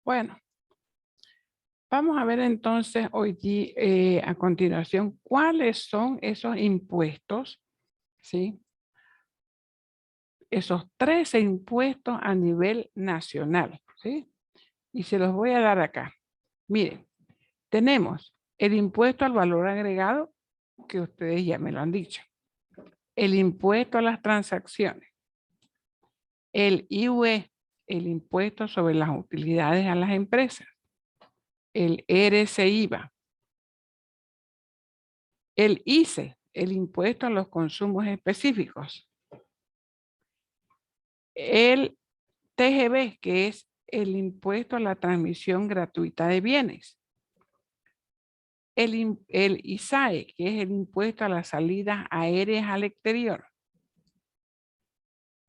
Bueno, vamos a ver entonces hoy a continuación cuáles son esos impuestos, ¿sí? Esos 13 impuestos a nivel nacional, ¿sí? Y se los voy a dar acá. Miren, tenemos el impuesto al valor agregado, que ustedes ya me lo han dicho. El impuesto a las transacciones. El IUE, el impuesto sobre las utilidades a las empresas. El RCIVA. El ICE, el impuesto a los consumos específicos. El TGB, que es el impuesto a la transmisión gratuita de bienes. El ISAE, que es el impuesto a las salidas aéreas al exterior.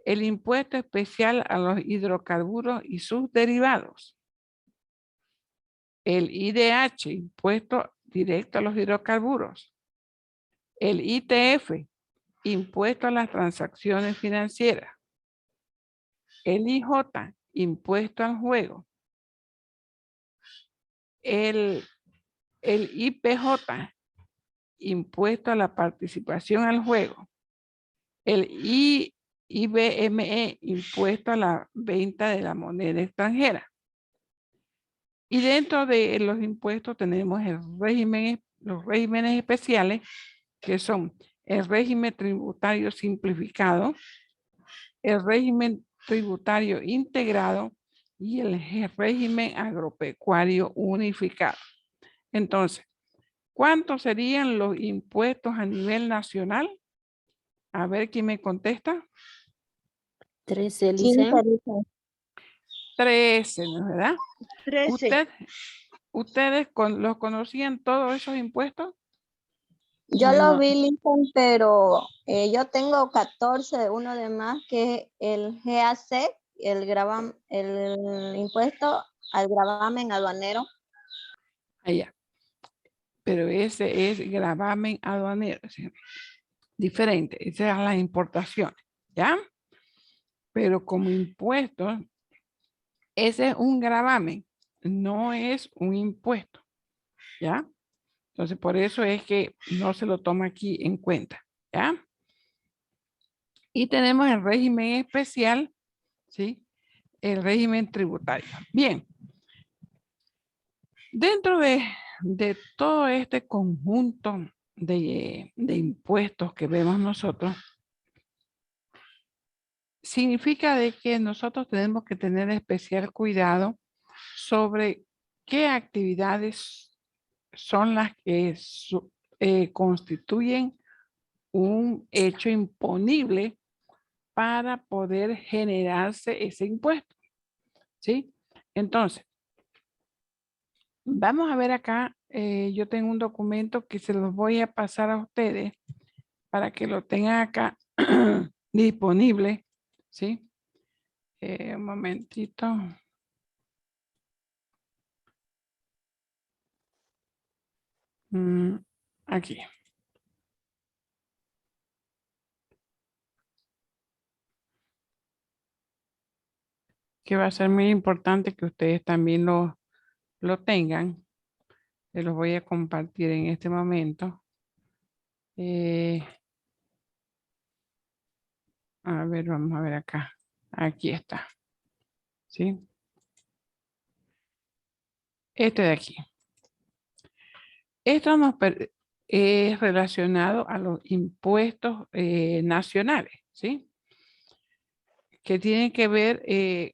El impuesto especial a los hidrocarburos y sus derivados. El IDH, impuesto directo a los hidrocarburos. El ITF, impuesto a las transacciones financieras. El IJ, impuesto al juego. El IPJ, impuesto a la participación al juego. El IBME, impuesto a la venta de la moneda extranjera. Y dentro de los impuestos tenemos los regímenes especiales, que son el régimen tributario simplificado, el régimen tributario integrado y el régimen agropecuario unificado. Entonces, ¿cuántos serían los impuestos a nivel nacional? A ver quién me contesta. 13, Lice. 13, ¿no es verdad? 13. ¿Ustedes los conocían todos esos impuestos? Yo No. lo vi, Lincoln, pero yo tengo 14, uno de más, que es el GAC, el impuesto al gravamen aduanero. Allá. Pero ese es gravamen aduanero, ¿sí? Diferente, esas son las importaciones, ¿ya? Pero como impuestos, ese es un gravamen, no es un impuesto, ¿ya? Entonces, por eso es que no se lo toma aquí en cuenta, ¿ya? Y tenemos el régimen especial, ¿sí? El régimen tributario. Bien. Dentro de todo este conjunto de impuestos que vemos nosotros, significa de que nosotros tenemos que tener especial cuidado sobre qué actividades son las que constituyen un hecho imponible para poder generarse ese impuesto, ¿sí? Entonces, vamos a ver acá, yo tengo un documento que se los voy a pasar a ustedes para que lo tengan acá disponible, ¿sí? Un momentito. Aquí. Que va a ser muy importante que ustedes también lo tengan. Se los voy a compartir en este momento. A ver, vamos a ver acá. Aquí está. ¿Sí? Este de aquí. Esto es relacionado a los impuestos nacionales, ¿sí? Que tienen que ver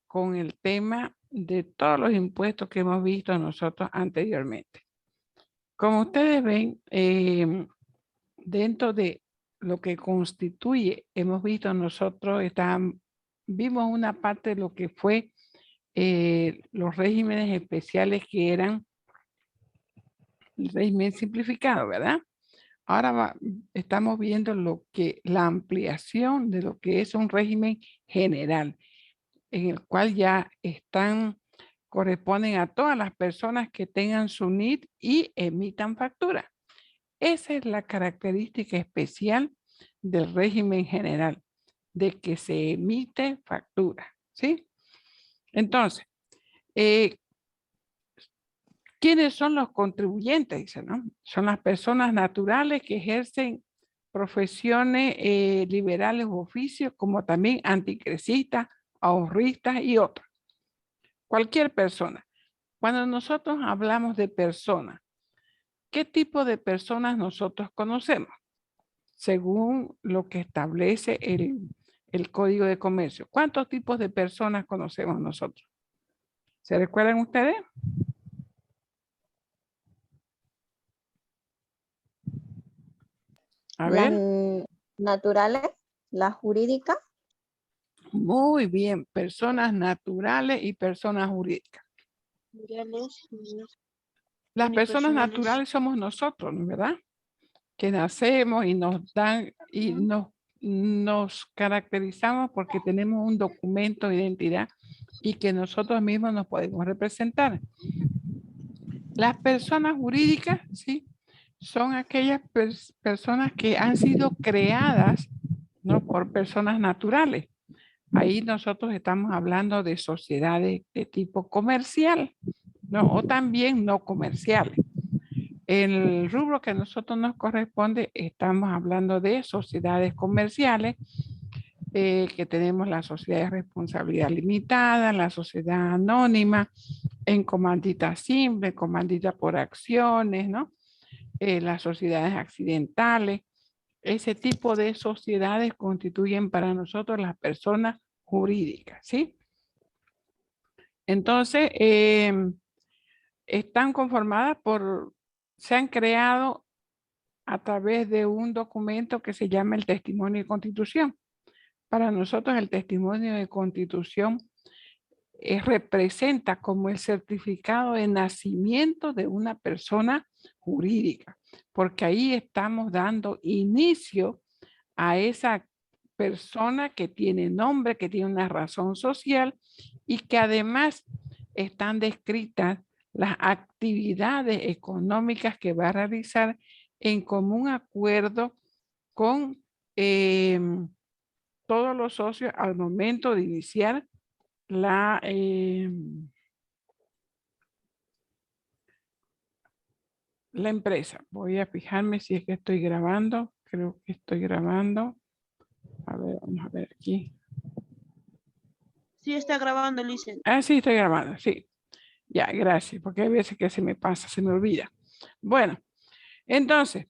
con el tema de todos los impuestos que hemos visto nosotros anteriormente. Como ustedes ven, dentro de lo que constituye, hemos visto nosotros, vimos una parte de lo que fue los regímenes especiales que eran el régimen simplificado, ¿verdad? Ahora estamos viendo la ampliación de lo que es un régimen general, en el cual ya corresponden a todas las personas que tengan su NIT y emitan factura. Esa es la característica especial del régimen general, de que se emite factura, ¿sí? Entonces, ¿Quiénes son los contribuyentes? Dice, ¿no? Son las personas naturales que ejercen profesiones liberales u oficios, como también anticresistas, ahorristas y otros. Cualquier persona. Cuando nosotros hablamos de personas, ¿qué tipo de personas nosotros conocemos? Según lo que establece el Código de Comercio. ¿Cuántos tipos de personas conocemos nosotros? ¿Se recuerdan ustedes? A Las ver. naturales, las jurídicas. Muy bien. Personas naturales y personas jurídicas. Las personas naturales somos nosotros, ¿no? ¿Verdad? Que nacemos y nos dan y nos caracterizamos porque tenemos un documento de identidad y que nosotros mismos nos podemos representar. Las personas jurídicas, sí, son aquellas personas que han sido creadas, ¿no? Por personas naturales. Ahí nosotros estamos hablando de sociedades de tipo comercial, ¿no? O también no comerciales. El rubro que a nosotros nos corresponde, estamos hablando de sociedades comerciales, que tenemos la sociedad de responsabilidad limitada, la sociedad anónima, en comandita simple, comandita por acciones, ¿no? Las sociedades accidentales. Ese tipo de sociedades constituyen para nosotros las personas jurídicas, ¿sí? Entonces, están conformadas se han creado a través de un documento que se llama el Testimonio de Constitución. Para nosotros el Testimonio de Constitución representa como el certificado de nacimiento de una persona jurídica, porque ahí estamos dando inicio a esa persona que tiene nombre, que tiene una razón social y que además están descritas las actividades económicas que va a realizar en común acuerdo con todos los socios al momento de iniciar la empresa. Voy a fijarme si es que estoy grabando. Creo que estoy grabando. A ver, vamos a ver aquí. Sí, está grabando, Lizeth. Ah, sí, estoy grabando, sí. Ya, gracias, porque hay veces que se me pasa, se me olvida. Bueno, entonces,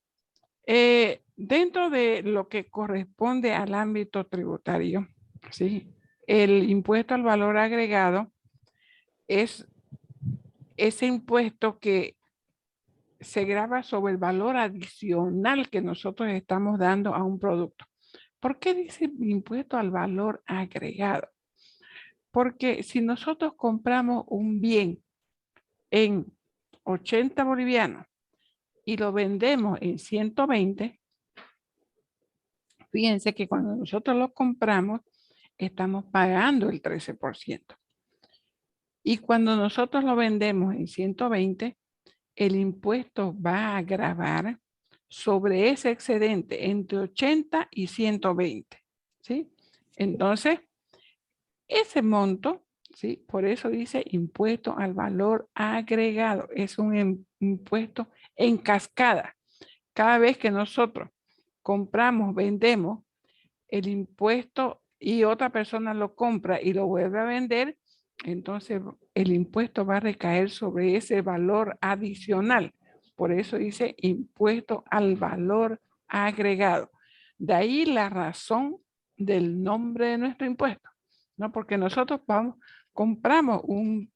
dentro de lo que corresponde al ámbito tributario, ¿sí? El impuesto al valor agregado es ese impuesto que se grava sobre el valor adicional que nosotros estamos dando a un producto. ¿Por qué dice impuesto al valor agregado? Porque si nosotros compramos un bien en 80 bolivianos y lo vendemos en 120, fíjense que cuando nosotros lo compramos, estamos pagando el 13%. Y cuando nosotros lo vendemos en 120, el impuesto va a gravar sobre ese excedente entre 80 y 120, ¿sí? Entonces, ese monto, ¿sí? Por eso dice impuesto al valor agregado. Es un impuesto en cascada. Cada vez que nosotros compramos, vendemos, el impuesto y otra persona lo compra y lo vuelve a vender, entonces el impuesto va a recaer sobre ese valor adicional. Por eso dice impuesto al valor agregado. De ahí la razón del nombre de nuestro impuesto, ¿no? Porque nosotros compramos un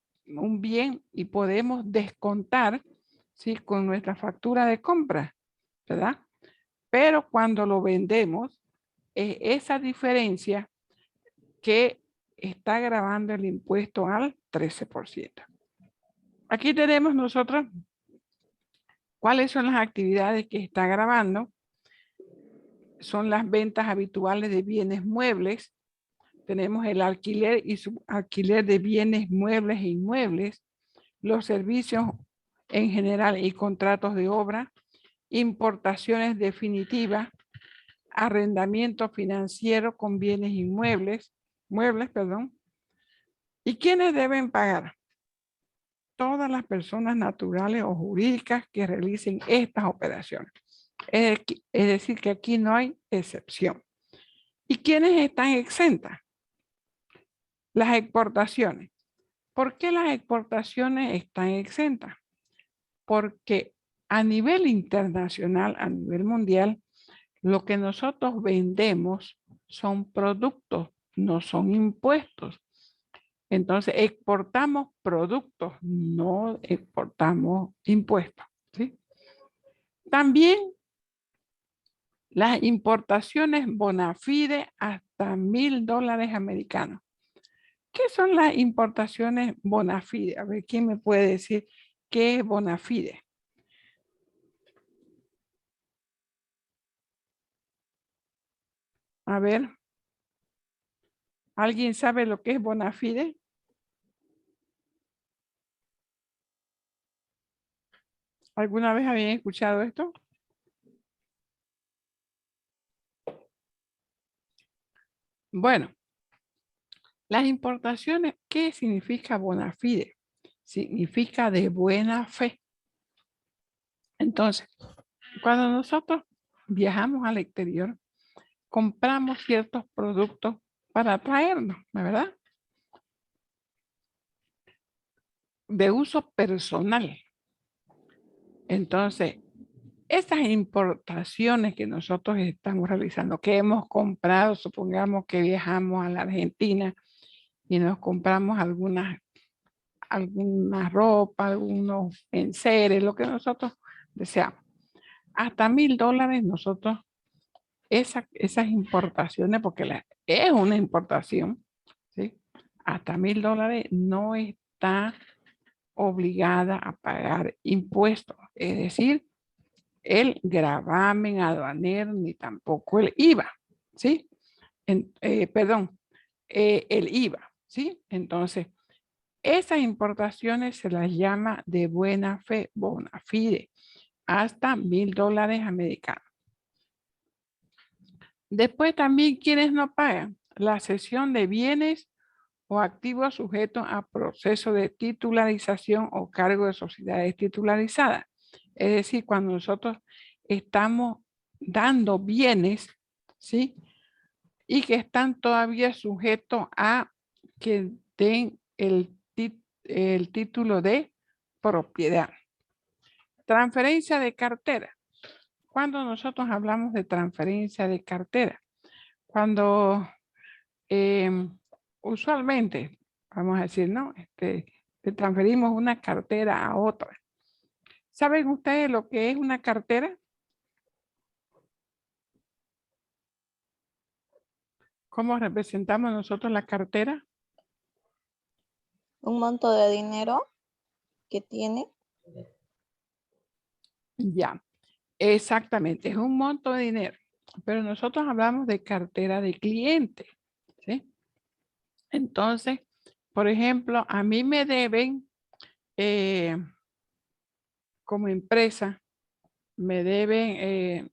bien y podemos descontar, ¿sí? Con nuestra factura de compra, ¿verdad? Pero cuando lo vendemos, es esa diferencia que está grabando el impuesto al 13%. Aquí tenemos nosotros cuáles son las actividades que está grabando. Son las ventas habituales de bienes muebles. Tenemos el alquiler y subalquiler de bienes muebles e inmuebles, los servicios en general y contratos de obra, importaciones definitivas, arrendamiento financiero con bienes inmuebles, ¿Y quiénes deben pagar? todas las personas naturales o jurídicas que realicen estas operaciones. Es decir, que aquí no hay excepción. ¿Y quiénes están exentas? Las exportaciones. ¿Por qué las exportaciones están exentas? Porque a nivel internacional, a nivel mundial, lo que nosotros vendemos son productos, no son impuestos. Entonces, exportamos productos, no exportamos impuestos, ¿sí? También las importaciones bona fide hasta $1,000 americanos. ¿Qué son las importaciones bona fide? A ver, ¿quién me puede decir qué es bona fide? A ver, ¿alguien sabe lo que es bona fide? ¿Alguna vez habían escuchado esto? Bueno, las importaciones, ¿qué significa bona fide? Significa de buena fe. Entonces, cuando nosotros viajamos al exterior, compramos ciertos productos para traernos, ¿verdad? De uso personal. Entonces, estas importaciones que nosotros estamos realizando, que hemos comprado, supongamos que viajamos a la Argentina y nos compramos alguna ropa, algunos enseres, lo que nosotros deseamos. Hasta $1,000 nosotros, esas importaciones, porque es una importación, ¿sí? Hasta $1,000 no está obligada a pagar impuestos, es decir, el gravamen aduanero ni tampoco el IVA, ¿sí? Perdón, el IVA, ¿sí? Entonces, esas importaciones se las llama de buena fe, bona fide, hasta $1,000 americanos. Después también, ¿quiénes no pagan? La cesión de bienes o activos sujetos a proceso de titularización o cargo de sociedades titularizadas. Es decir, cuando nosotros estamos dando bienes, ¿sí? Y que están todavía sujetos a que den el título de propiedad. Transferencia de cartera. Cuando nosotros hablamos de transferencia de cartera, cuando usualmente, vamos a decir, ¿no? Le transferimos una cartera a otra. ¿Saben ustedes lo que es una cartera? ¿Cómo representamos nosotros la cartera? Un monto de dinero que tiene. Ya, exactamente, es un monto de dinero. Pero nosotros hablamos de cartera de cliente, ¿sí? Entonces, por ejemplo, a mí me deben, como empresa, me deben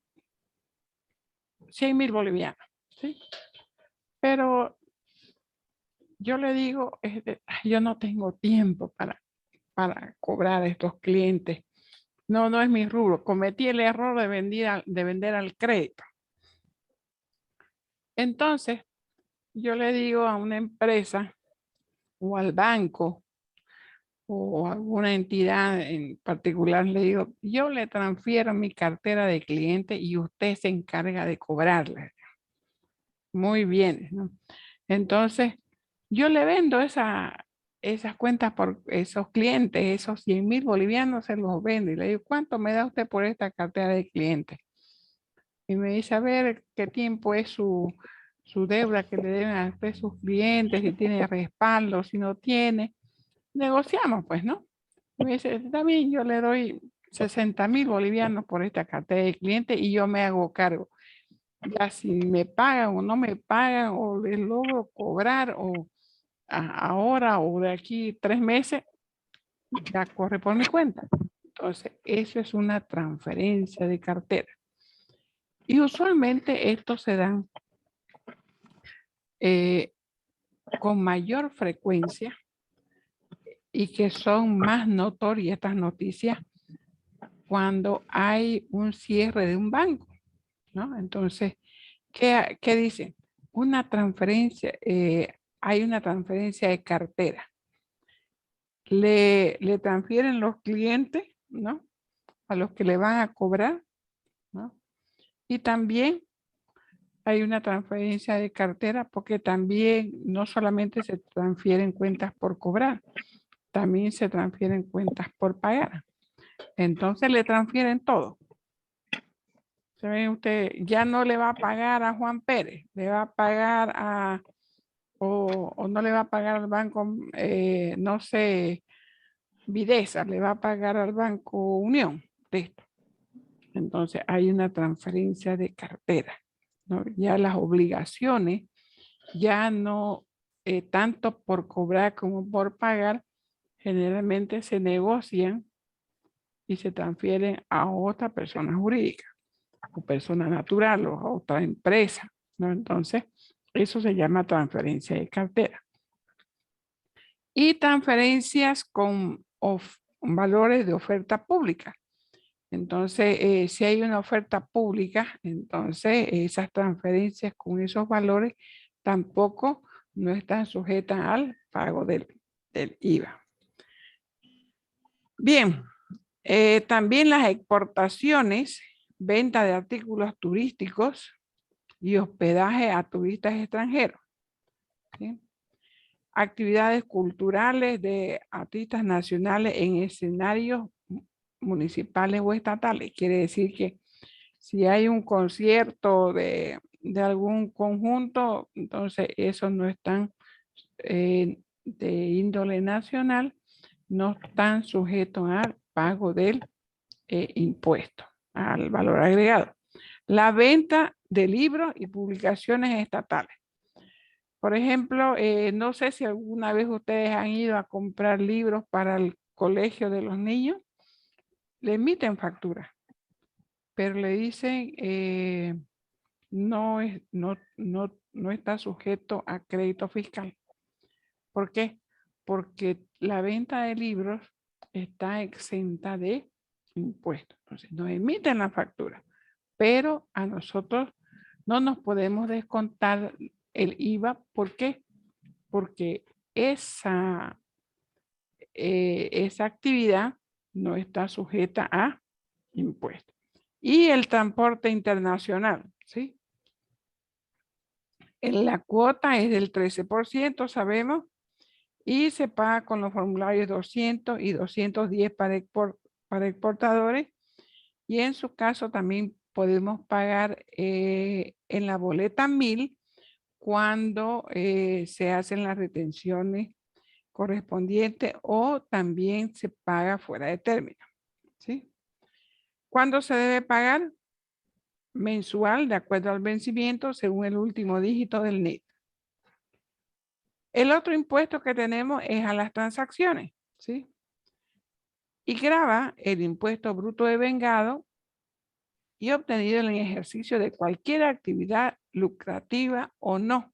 100,000 bolivianos, ¿sí? Pero yo le digo, yo no tengo tiempo para cobrar a estos clientes. No es mi rubro. Cometí el error de vender al crédito. Entonces, yo le digo a una empresa o al banco o a alguna entidad en particular, le digo, yo le transfiero mi cartera de cliente y usted se encarga de cobrarle. Muy bien, ¿no? Entonces, yo le vendo esas cuentas por esos clientes, esos 100,000 bolivianos se los vendo y le digo, ¿cuánto me da usted por esta cartera de cliente? Y me dice, a ver qué tiempo es su deuda que le deben a usted sus clientes, si tiene respaldo, si no tiene. Negociamos, pues, ¿no? Y me dice, está bien, yo le doy 60,000 bolivianos por esta cartera de cliente y yo me hago cargo. Ya si me pagan o no me pagan o les logro cobrar o ahora o de aquí 3 meses, ya corre por mi cuenta. Entonces, eso es una transferencia de cartera. Y usualmente estos se dan con mayor frecuencia y que son más notorias estas noticias cuando hay un cierre de un banco, ¿no? Entonces, ¿qué dicen? Una transferencia, hay una transferencia de cartera. Le transfieren los clientes, ¿no? A los que le van a cobrar, ¿no? Y también hay una transferencia de cartera porque también no solamente se transfieren cuentas por cobrar, también se transfieren cuentas por pagar. Entonces le transfieren todo. ¿Se ve usted? Ya no le va a pagar a Juan Pérez, le va a pagar a, o no le va a pagar al banco, no sé, Videsa, le va a pagar al Banco Unión. Listo. Entonces hay una transferencia de cartera, ¿no? Ya las obligaciones, ya no tanto por cobrar como por pagar, generalmente se negocian y se transfieren a otra persona jurídica o persona natural o a otra empresa, ¿no? Entonces, eso se llama transferencia de cartera. Y transferencias con valores de oferta pública. Entonces, si hay una oferta pública, entonces esas transferencias con esos valores tampoco no están sujetas al pago del IVA. Bien, también las exportaciones, venta de artículos turísticos y hospedaje a turistas extranjeros, ¿sí? Actividades culturales de artistas nacionales en escenarios municipales o estatales. Quiere decir que si hay un concierto de algún conjunto, entonces esos no están de índole nacional, no están sujetos al pago del impuesto, al valor agregado. La venta de libros y publicaciones estatales. Por ejemplo, no sé si alguna vez ustedes han ido a comprar libros para el colegio de los niños, le emiten factura, pero le dicen no está sujeto a crédito fiscal. ¿Por qué? Porque la venta de libros está exenta de impuestos. Entonces, nos emiten la factura, pero a nosotros no nos podemos descontar el IVA. ¿Por qué? Porque esa actividad no está sujeta a impuestos. Y el transporte internacional, ¿sí? La cuota es del 13%, sabemos, y se paga con los formularios 200 y 210 para exportadores. Y en su caso también podemos pagar en la boleta 1000 cuando se hacen las retenciones correspondientes o también se paga fuera de término, ¿sí? ¿Cuándo se debe pagar? Mensual, de acuerdo al vencimiento, según el último dígito del NIT. El otro impuesto que tenemos es a las transacciones, ¿sí? Y grava el impuesto bruto de vengado y obtenido en el ejercicio de cualquier actividad lucrativa o no,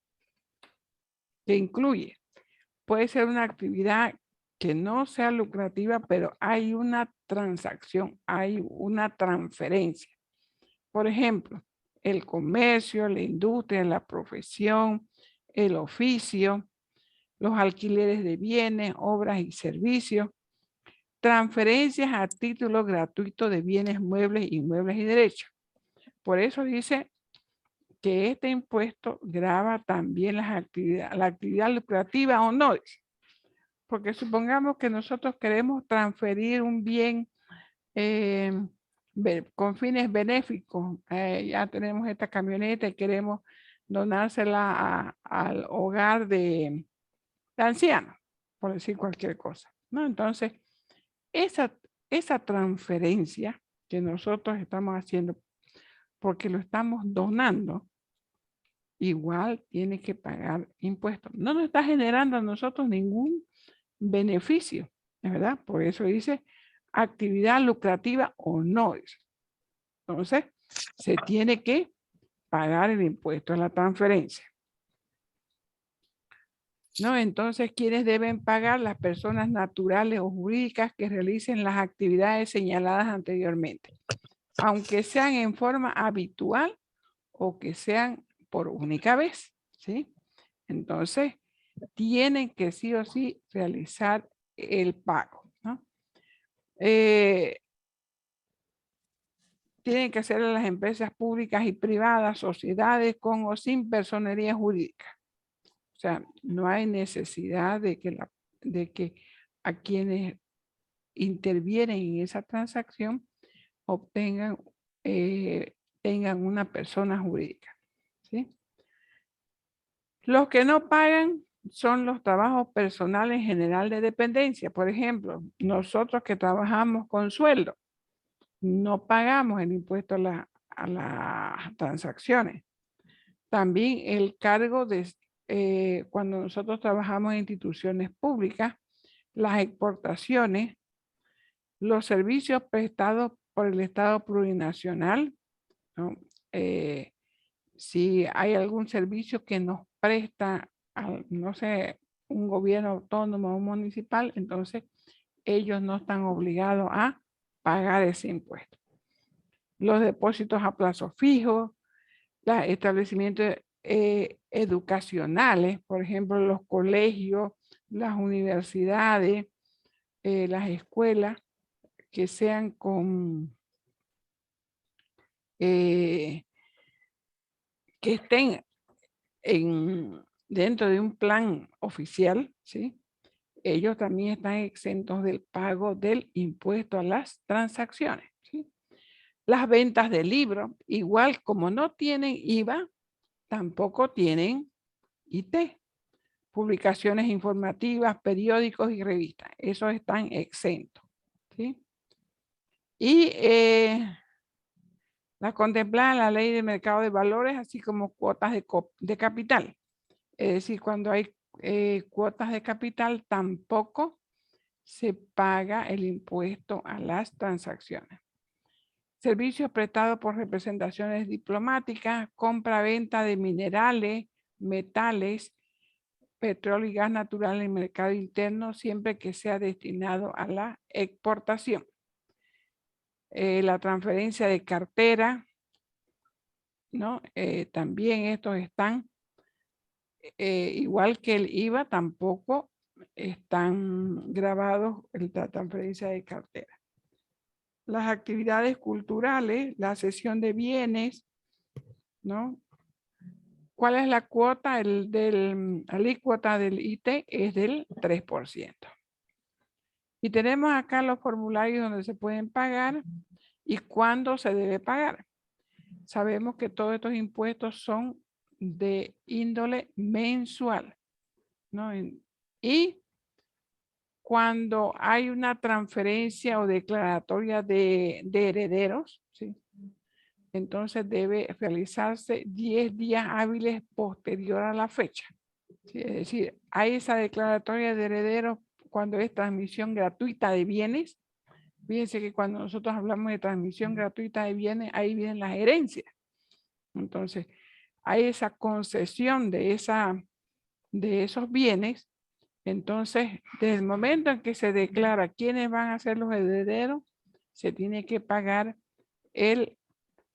que incluye, puede ser una actividad que no sea lucrativa, pero hay una transacción, hay una transferencia. Por ejemplo, el comercio, la industria, la profesión, el oficio, los alquileres de bienes, obras y servicios, transferencias a título gratuito de bienes muebles, inmuebles y derechos. Por eso dice que este impuesto grava también la actividad lucrativa o no. Porque supongamos que nosotros queremos transferir un bien con fines benéficos. Ya tenemos esta camioneta y queremos donársela al hogar de ancianos, por decir cualquier cosa, ¿no? Entonces, esa transferencia que nosotros estamos haciendo porque lo estamos donando, igual tiene que pagar impuestos. No nos está generando a nosotros ningún beneficio, ¿verdad? Por eso dice actividad lucrativa o no. Entonces, se tiene que pagar el impuesto a la transferencia. ¿no? Entonces, ¿quiénes deben pagar? Las personas naturales o jurídicas que realicen las actividades señaladas anteriormente, aunque sean en forma habitual o que sean por única vez, ¿sí? Entonces, tienen que sí o sí realizar el pago, ¿no? Tienen que ser las empresas públicas y privadas, sociedades con o sin personería jurídica. O sea, no hay necesidad de que a quienes intervienen en esa transacción obtengan, tengan una persona jurídica, ¿sí? Los que no pagan son los trabajos personales en general de dependencia. Por ejemplo, nosotros que trabajamos con sueldo, no pagamos el impuesto a las transacciones. También el cargo de cuando nosotros trabajamos en instituciones públicas, las exportaciones, los servicios prestados por el Estado plurinacional, ¿no? Si hay algún servicio que nos presta, no sé, un gobierno autónomo o municipal, entonces ellos no están obligados a pagar ese impuesto. Los depósitos a plazo fijo, los establecimientos educacionales, por ejemplo, los colegios, las universidades, las escuelas que sean que estén dentro de un plan oficial, ¿sí? Ellos también están exentos del pago del impuesto a las transacciones, ¿sí? Las ventas de libros, igual como no tienen IVA, tampoco tienen IT. Publicaciones informativas, periódicos y revistas, esos están exentos, ¿sí? Y la contemplada en la ley de mercado de valores, así como cuotas de capital. Es decir, cuando hay cuotas de capital, tampoco se paga el impuesto a las transacciones. Servicios prestados por representaciones diplomáticas, compra-venta de minerales, metales, petróleo y gas natural en el mercado interno, siempre que sea destinado a la exportación. La transferencia de cartera, ¿no? También estos están, igual que el IVA, tampoco están grabados en la transferencia de cartera. Las actividades culturales, la cesión de bienes, ¿no? ¿Cuál es la cuota? La alícuota del IT es del 3%. Y tenemos acá los formularios donde se pueden pagar y cuándo se debe pagar. Sabemos que todos estos impuestos son de índole mensual, ¿no? Y cuando hay una transferencia o declaratoria de herederos, ¿sí? Entonces debe realizarse 10 días hábiles posterior a la fecha. ¿Sí? Es decir, hay esa declaratoria de herederos cuando es transmisión gratuita de bienes. Fíjense que cuando nosotros hablamos de transmisión gratuita de bienes, ahí vienen las herencias. Entonces, hay esa concesión de esos bienes. Entonces, desde el momento en que se declara quiénes van a ser los herederos, se tiene que pagar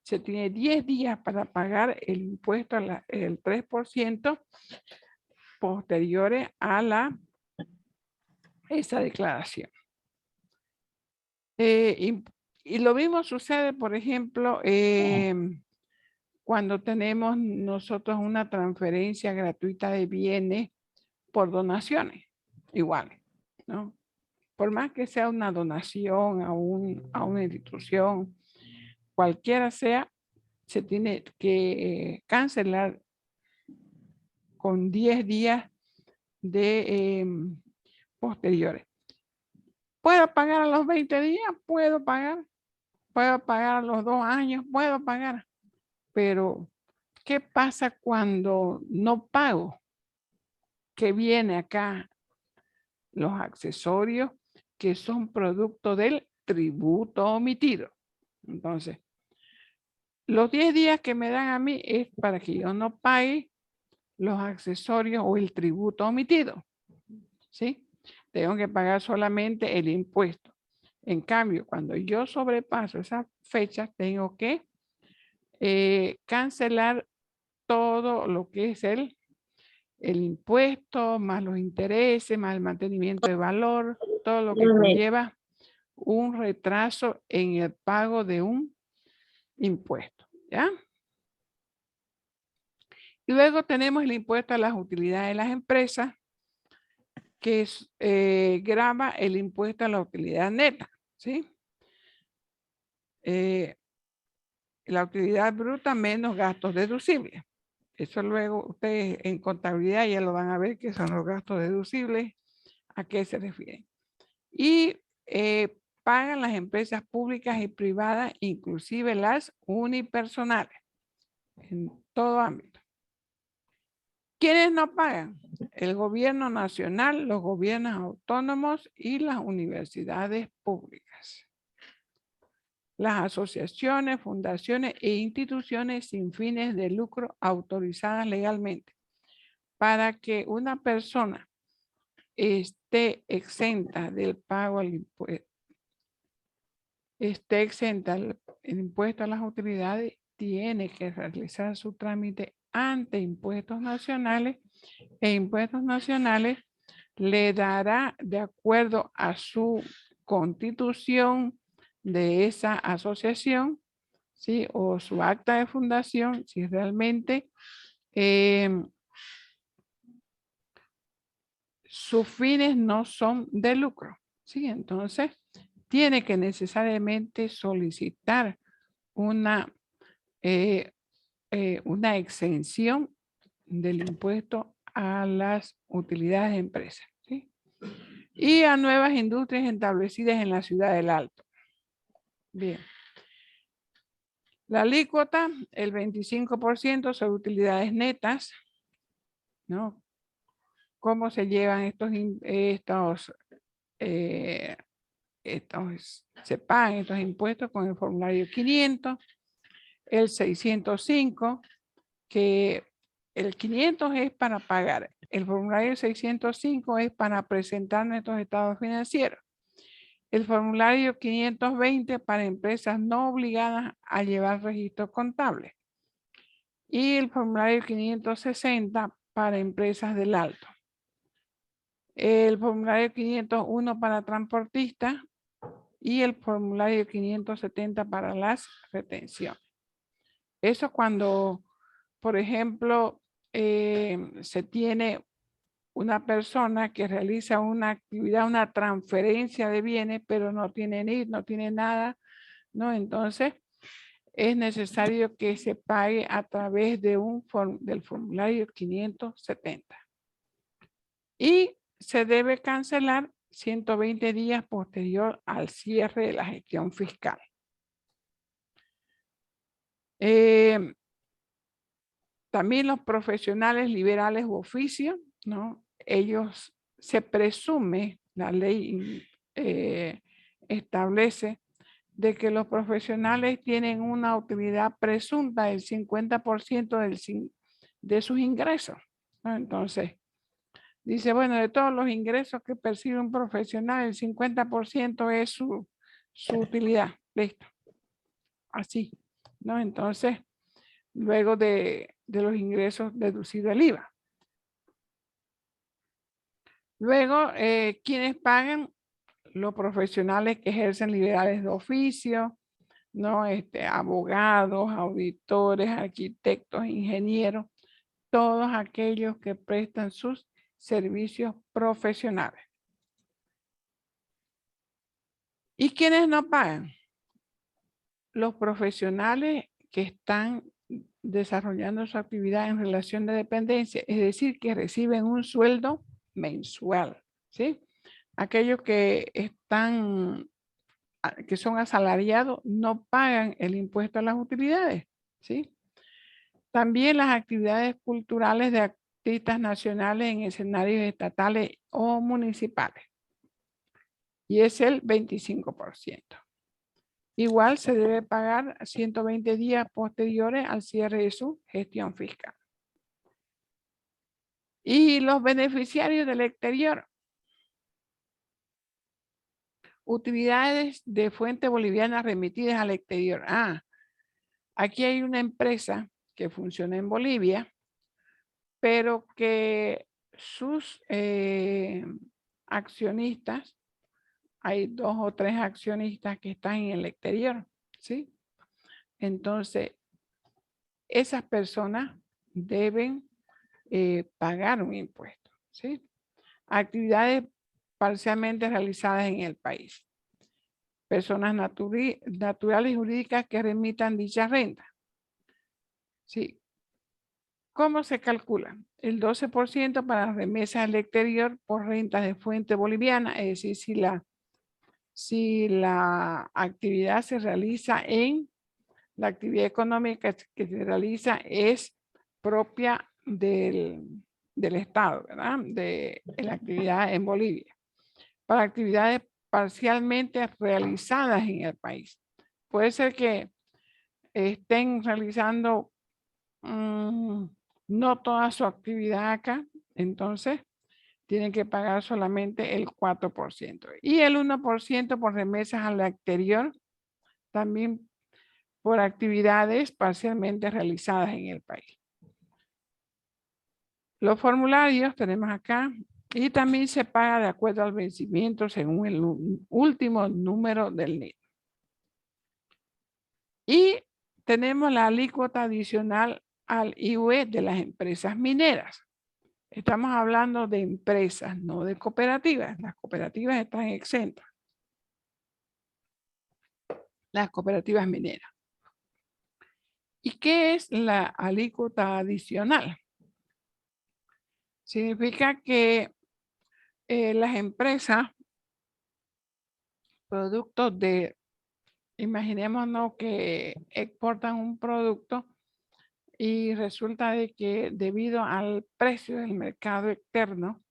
se tiene 10 días para pagar el impuesto, el 3% posteriores a esa declaración. Y lo mismo sucede, por ejemplo, cuando tenemos nosotros una transferencia gratuita de bienes por donaciones, igual, ¿no? Por más que sea una donación a una institución, cualquiera sea, se tiene que cancelar con 10 días de posteriores. ¿Puedo pagar a los 20 días? Puedo pagar. ¿Puedo pagar a los 2 años? Puedo pagar. Pero, ¿qué pasa cuando no pago? ¿Qué viene acá? Los accesorios que son producto del tributo omitido. Entonces, los 10 días que me dan a mí es para que yo no pague los accesorios o el tributo omitido. ¿Sí? Tengo que pagar solamente el impuesto. En cambio, cuando yo sobrepaso esa fecha, tengo que cancelar todo lo que es el impuesto, más los intereses, más el mantenimiento de valor, todo lo que conlleva un retraso en el pago de un impuesto. ¿Ya? Y luego tenemos el impuesto a las utilidades de las empresas, que es, grava el impuesto a la utilidad neta. ¿Sí? La utilidad bruta menos gastos deducibles. Eso luego ustedes en contabilidad ya lo van a ver que son los gastos deducibles, a qué se refieren. Y pagan las empresas públicas y privadas, inclusive las unipersonales, en todo ámbito. ¿Quiénes no pagan? El gobierno nacional, los gobiernos autónomos y las universidades públicas. Las asociaciones, fundaciones e instituciones sin fines de lucro autorizadas legalmente. Para que una persona esté exenta del pago al impuesto, esté exenta el impuesto a las utilidades, tiene que realizar su trámite ante impuestos nacionales, e impuestos nacionales le dará, de acuerdo a su constitución de esa asociación, ¿sí? O su acta de fundación, si realmente sus fines no son de lucro, ¿sí? Entonces, tiene que necesariamente solicitar una exención del impuesto a las utilidades de empresas, ¿sí? Y a nuevas industrias establecidas en la ciudad del Alto. Bien. La alícuota, el 25% sobre utilidades netas, ¿no? ¿Cómo se llevan se pagan estos impuestos con el formulario 500, el 605, que el 500 es para pagar, el formulario 605 es para presentar nuestros estados financieros, el formulario 520 para empresas no obligadas a llevar registro contable y el formulario 560 para empresas del Alto. El formulario 501 para transportistas y el formulario 570 para las retenciones. Eso cuando, por ejemplo, se tiene una persona que realiza una actividad, una transferencia de bienes, pero no tiene NID, no tiene nada, ¿no? Entonces, es necesario que se pague a través de del formulario 570. Y se debe cancelar 120 días posterior al cierre de la gestión fiscal. También los profesionales liberales u oficio, ¿no? Ellos se presume, la ley establece de que los profesionales tienen una utilidad presunta del 50% de sus ingresos, ¿no? Entonces, dice, bueno, de todos los ingresos que percibe un profesional, el 50% es su utilidad. Listo. Así, ¿no? Entonces, luego de los ingresos deducido el IVA. Luego, ¿quiénes pagan? Los profesionales que ejercen liberales de oficio, ¿no? Abogados, auditores, arquitectos, ingenieros, todos aquellos que prestan sus servicios profesionales. ¿Y quiénes no pagan? Los profesionales que están desarrollando su actividad en relación de dependencia, es decir, que reciben un sueldo mensual, ¿sí? Aquellos que son asalariados no pagan el impuesto a las utilidades, ¿sí? También las actividades culturales de artistas nacionales en escenarios estatales o municipales. Y es el 25%. Igual se debe pagar 120 días posteriores al cierre de su gestión fiscal. Y los beneficiarios del exterior. Utilidades de fuente boliviana remitidas al exterior. Aquí hay una empresa que funciona en Bolivia, pero que sus accionistas, hay 2 o 3 accionistas que están en el exterior, ¿sí? Entonces, esas personas deben pagar un impuesto, ¿sí? Actividades parcialmente realizadas en el país. Personas naturales y jurídicas que remitan dicha renta. ¿Sí? ¿Cómo se calcula? El 12% para remesas al exterior por rentas de fuente boliviana, es decir, si la actividad se realiza la actividad económica que se realiza es propia del Estado, ¿verdad? De la actividad en Bolivia. Para actividades parcialmente realizadas en el país. Puede ser que estén realizando no toda su actividad acá, entonces tienen que pagar solamente el 4%. Y el 1% por remesas al exterior, también por actividades parcialmente realizadas en el país. Los formularios tenemos acá y también se paga de acuerdo al vencimiento según el último número del NID. Y tenemos la alícuota adicional al IUE de las empresas mineras. Estamos hablando de empresas, no de cooperativas. Las cooperativas están exentas. Las cooperativas mineras. ¿Y qué es la alícuota adicional? Significa que las empresas, productos de, imaginémonos que exportan un producto y resulta de que debido al precio del mercado externo,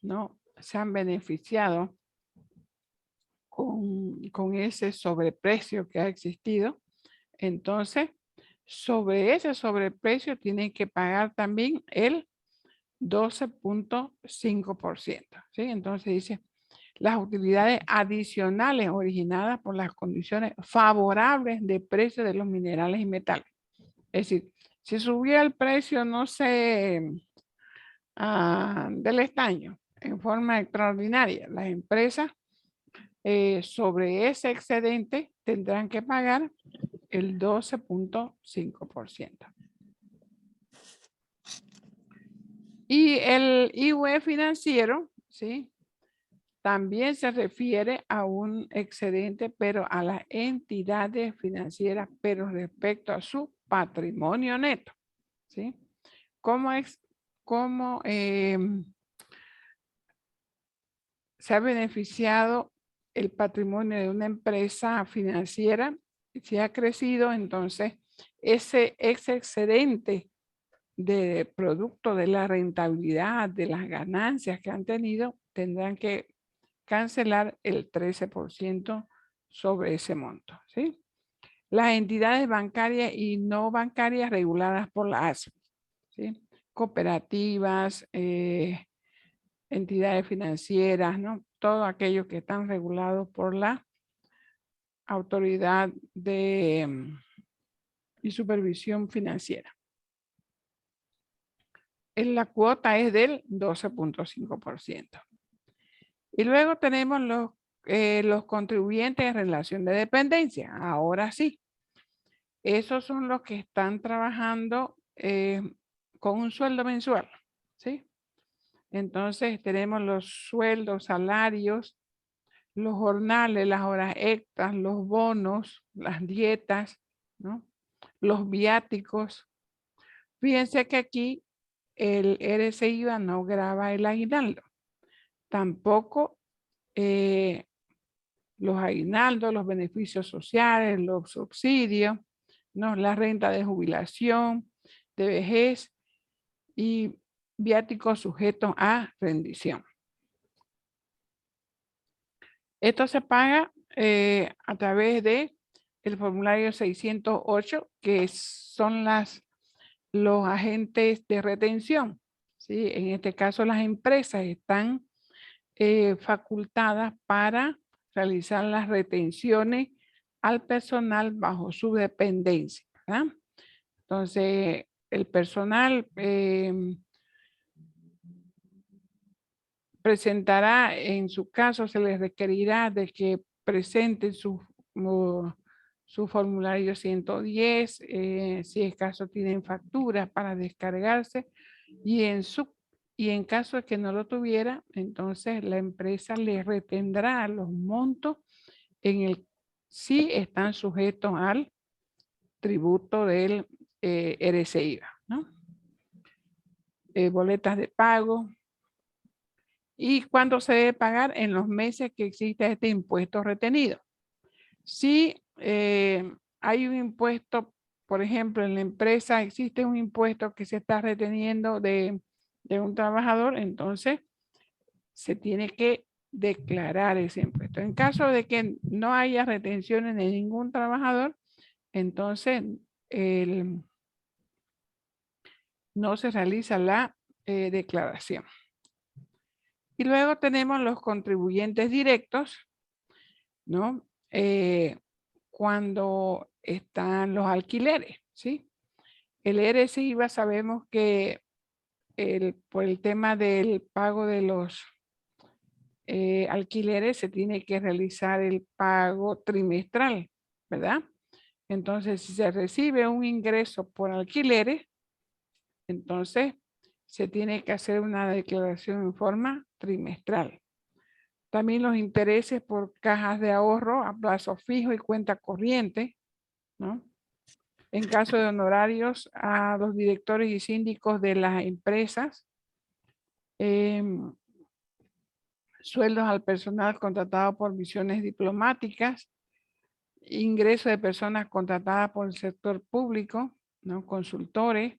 ¿no? Se han beneficiado con ese sobreprecio que ha existido. Entonces, sobre ese sobreprecio tienen que pagar también el 12.5%. ¿Sí? Entonces dice, las utilidades adicionales originadas por las condiciones favorables de precio de los minerales y metales. Es decir, si subía el precio, no sé, del estaño en forma extraordinaria, las empresas sobre ese excedente tendrán que pagar el 12.5%. Y el IUE financiero, ¿sí? También se refiere a un excedente, pero a las entidades financieras, pero respecto a su patrimonio neto, ¿sí? ¿Cómo se ha beneficiado el patrimonio de una empresa financiera? Si ha crecido, entonces ese excedente de producto de la rentabilidad, de las ganancias que han tenido, tendrán que cancelar el 13% sobre ese monto, ¿sí? Las entidades bancarias y no bancarias reguladas por la ASFE, ¿sí? Cooperativas, entidades financieras, ¿no? Todo aquello que están regulados por la autoridad y supervisión financiera. La cuota es del 12.5%. Y luego tenemos los contribuyentes en relación de dependencia. Ahora sí, esos son los que están trabajando con un sueldo mensual, ¿sí? Entonces tenemos los sueldos, salarios, los jornales, las horas extras, los bonos, las dietas, ¿no? Los viáticos. Fíjense que aquí el RCIVA no grava el aguinaldo. Tampoco los aguinaldos, los beneficios sociales, los subsidios, ¿no? La renta de jubilación, de vejez y viáticos sujetos a rendición. Esto se paga a través de el formulario 608, que son los agentes de retención, ¿sí? En este caso, las empresas están facultadas para realizar las retenciones al personal bajo su dependencia, ¿verdad? Entonces, el personal presentará, en su caso, se les requerirá de que presenten su formulario 110, si es caso tienen facturas para descargarse, y en caso de que no lo tuviera, entonces la empresa les retendrá los montos si están sujetos al tributo del RCIVA, ¿no? Boletas de pago. ¿Y cuándo se debe pagar? En los meses que existe este impuesto retenido. Si hay un impuesto, por ejemplo, en la empresa existe un impuesto que se está reteniendo de un trabajador, entonces se tiene que declarar ese impuesto. En caso de que no haya retenciones de ningún trabajador, entonces no se realiza la declaración. Y luego tenemos los contribuyentes directos, ¿no? Cuando están los alquileres, ¿sí? El RCIVA sabemos que por el tema del pago de los alquileres se tiene que realizar el pago trimestral, ¿verdad? Entonces, si se recibe un ingreso por alquileres, entonces se tiene que hacer una declaración en forma trimestral. También los intereses por cajas de ahorro a plazo fijo y cuenta corriente, ¿no? En caso de honorarios a los directores y síndicos de las empresas, sueldos al personal contratado por misiones diplomáticas, ingreso de personas contratadas por el sector público, ¿no? Consultores.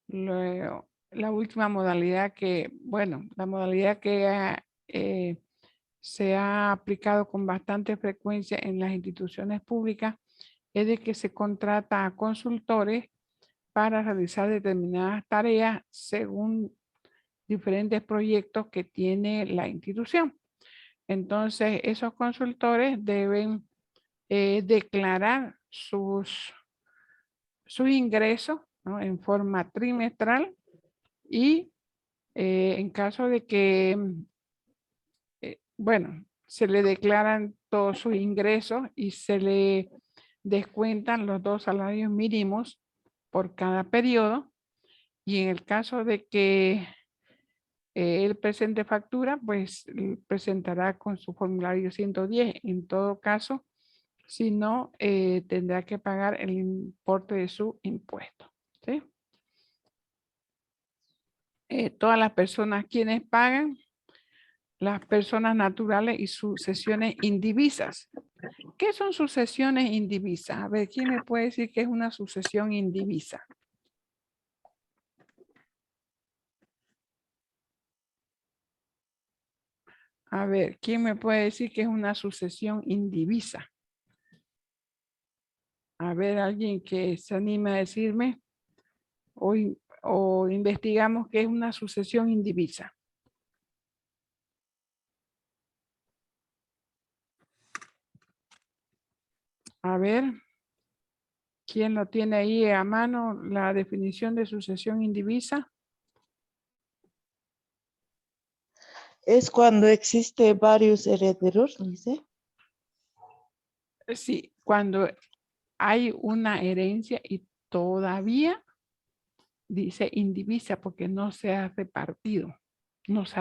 La última modalidad la modalidad que se ha aplicado con bastante frecuencia en las instituciones públicas es de que se contrata a consultores para realizar determinadas tareas según diferentes proyectos que tiene la institución. Entonces, esos consultores deben declarar sus ingresos, ¿no? En forma trimestral y en caso de que, se le declaran todos sus ingresos y se le descuentan los 2 salarios mínimos por cada periodo. Y en el caso de que él presente factura, pues presentará con su formulario 110. En todo caso, si no, tendrá que pagar el importe de su impuesto, ¿sí? Todas las personas quienes pagan, las personas naturales y sucesiones indivisas. ¿Qué son sucesiones indivisas? A ver, ¿quién me puede decir qué es una sucesión indivisa? A ver, ¿quién me puede decir qué es una sucesión indivisa? A ver, alguien que se anime a decirme o investigamos qué es una sucesión indivisa. A ver, ¿quién lo tiene ahí a mano la definición de sucesión indivisa? Es cuando existe varios herederos, dice. Sí, cuando hay una herencia y todavía dice indivisa porque no se ha repartido, no se ha